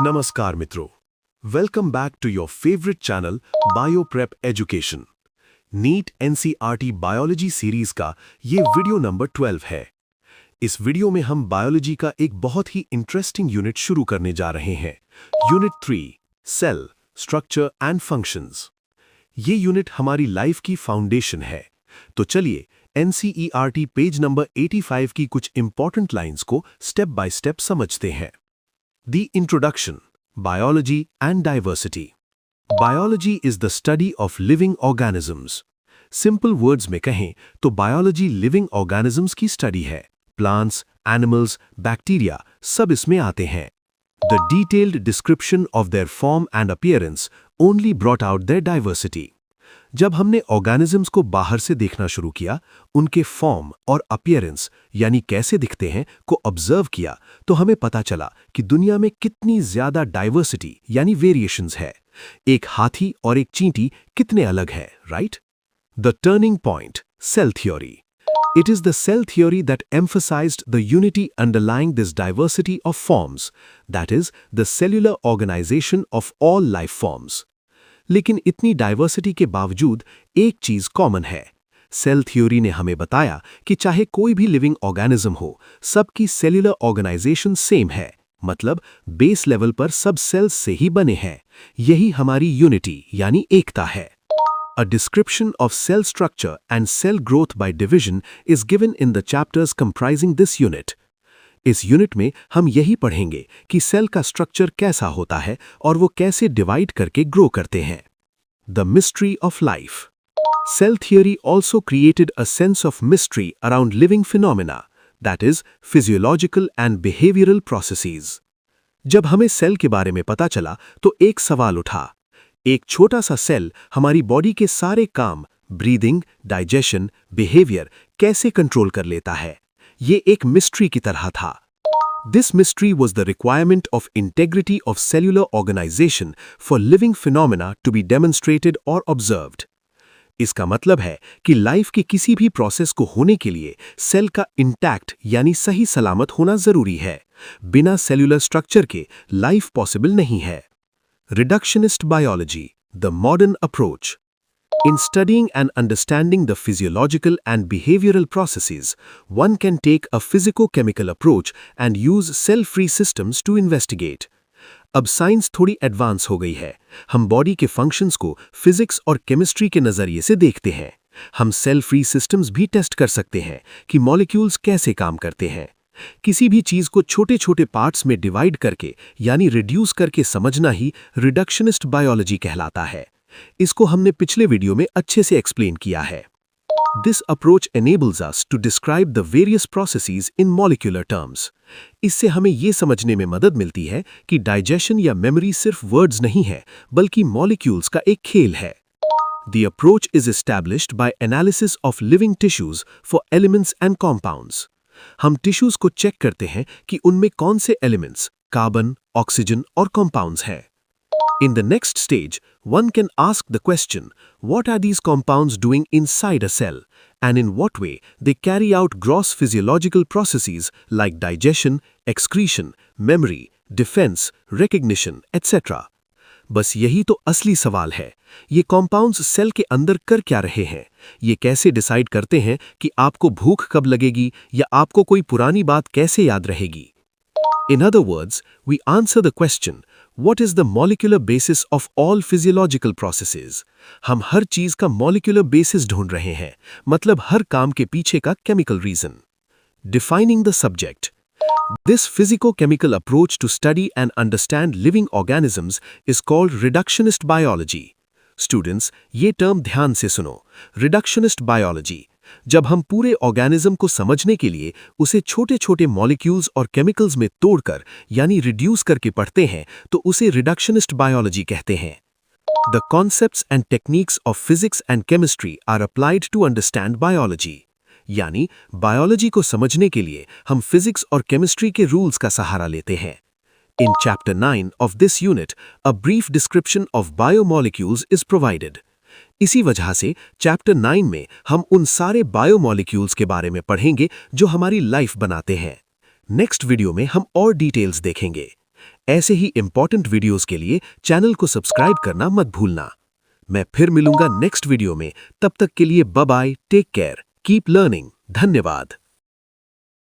नमस्कार मित्रों, welcome back to your favourite channel Bioprep education. NEET NCERT biology series का ये वीडियो नंबर 12 है। इस वीडियो में हम बायोलॉजी का एक बहुत ही इंटरेस्टिंग यूनिट शुरू करने जा रहे हैं। Unit 3, cell, structure and functions. ये यूनिट हमारी लाइफ की फाउंडेशन है। तो चलिए एनसीईआरटी पेज नंबर 85 की कुछ इंपॉर्टेंट लाइंस को स्टेप बाय स्टेप समझते हैं। The introduction, biology and diversity. Biology is the study of living organisms. Simple words में कहें तो biology living organisms की study है। Plants, animals, bacteria सब इसमें आते हैं। The detailed description of their form and appearance only brought out their diversity. जब हमने ऑर्गेनिजम्स को बाहर से देखना शुरू किया, उनके फॉर्म और अपीयरेंस यानी कैसे दिखते हैं को ऑब्जर्व किया, तो हमें पता चला कि दुनिया में कितनी ज्यादा डाइवर्सिटी यानी वेरिएशंस है। एक हाथी और एक चींटी कितने अलग है, right? The turning point, cell theory. It is the cell theory that emphasized the unity underlying this diversity of forms, that is, the cellular organization of all life forms. लेकिन इतनी डाइवर्सिटी के बावजूद एक चीज कॉमन है। Cell theory ने हमें बताया कि चाहे कोई भी लिविंग ऑर्गेनिज्म हो, सबकी सेल्यूलर ऑर्गेनाइजेशन सेम है, मतलब बेस लेवल पर सब सेल्स से ही बने हैं। यही हमारी यूनिटी यानी एकता है। A description of cell structure and cell growth by division is given in the chapters comprising this unit. इस यूनिट में हम यही पढ़ेंगे कि सेल का स्ट्रक्चर कैसा होता है और वो कैसे डिवाइड करके ग्रो करते हैं। The mystery of life. Cell theory also created a sense of mystery around living phenomena, that is physiological and behavioural processes. जब हमें सेल के बारे में पता चला तो एक सवाल उठा। एक छोटा सा सेल हमारी बॉडी के सारे काम, ब्रीदिंग, डाइजेशन, बिहेवियर कैसे कंट्रोल कर लेता है? ये एक मिस्ट्री की तरह था। This mystery was the requirement of integrity of cellular organization for living phenomena to be demonstrated or observed. इसका मतलब है कि लाइफ के किसी भी प्रोसेस को होने के लिए सेल का इंटैक्ट यानी सही सलामत होना जरूरी है। बिना सेल्यूलर स्ट्रक्चर के लाइफ पॉसिबल नहीं है। Reductionist biology, the modern approach. In studying and understanding the physiological and behavioral processes, one can take a physico-chemical approach and use cell-free systems to investigate. अब साइंस थोड़ी advance हो गई है। हम body के functions को फिजिक्स और chemistry के नजरिए से देखते हैं। हम सेल-फ्री सिस्टम्स भी टेस्ट कर सकते हैं कि मॉलिक्यूल्स कैसे काम करते हैं। किसी भी चीज को छोटे छोटे पार्ट्स में डिवाइड करके यानी रिड्यूस करके समझना ही रिडक्शनिस्ट बायोलॉजी कहलाता है। इसको हमने पिछले वीडियो में अच्छे से एक्सप्लेन किया है। This approach enables us to describe the various processes in molecular terms. इससे हमें ये समझने में मदद मिलती है कि डाइजेशन या मेमोरी सिर्फ वर्ड्स नहीं है, बल्कि मॉलिक्यूल्स का एक खेल है। The approach is established by analysis of living tissues for elements and compounds. हम टिश्यूज को चेक करते हैं कि उनमें कौन से एलिमेंट्स, कार्बन, ऑक्सीजन और कंपाउंड्स हैं। In the next stage, one can ask the question, what are these compounds doing inside a cell, and in what way they carry out gross physiological processes like digestion, excretion, memory, defense, recognition, etc. बस यही तो असली सवाल है। ये compounds cell के अंदर कर क्या रहे हैं? ये कैसे डिसाइड करते हैं कि आपको भूख कब लगेगी या आपको कोई पुरानी बात कैसे याद रहेगी? In other words, we answer the question, what is the molecular basis of all physiological processes? हम हर चीज का molecular basis ढूंढ रहे हैं, मतलब हर काम के पीछे का chemical reason. Defining the subject. This physico-chemical approach to study and understand living organisms is called reductionist biology. Students, ये टर्म ध्यान से सुनो। Reductionist biology. जब हम पूरे ऑर्गेनिज्म को समझने के लिए उसे छोटे छोटे मॉलिक्यूल्स और केमिकल्स में तोड़कर यानी रिड्यूस करके पढ़ते हैं तो उसे रिडक्शनिस्ट बायोलॉजी कहते हैं। The concepts and techniques of physics and chemistry are applied to understand biology, यानी बायोलॉजी को समझने के लिए हम फिजिक्स और केमिस्ट्री के रूल्स का सहारा लेते हैं। In chapter 9 of this unit a brief description of biomolecules is provided. इसी वजह से चैप्टर 9 में हम उन सारे बायोमॉलिक्यूल्स के बारे में पढ़ेंगे जो हमारी लाइफ बनाते हैं। नेक्स्ट वीडियो में हम और डिटेल्स देखेंगे। ऐसे ही इंपॉर्टेंट वीडियोस के लिए चैनल को सब्सक्राइब करना मत भूलना। मैं फिर मिलूंगा नेक्स्ट वीडियो में, तब तक के लिए bye bye, take care, keep learning. धन्यवाद।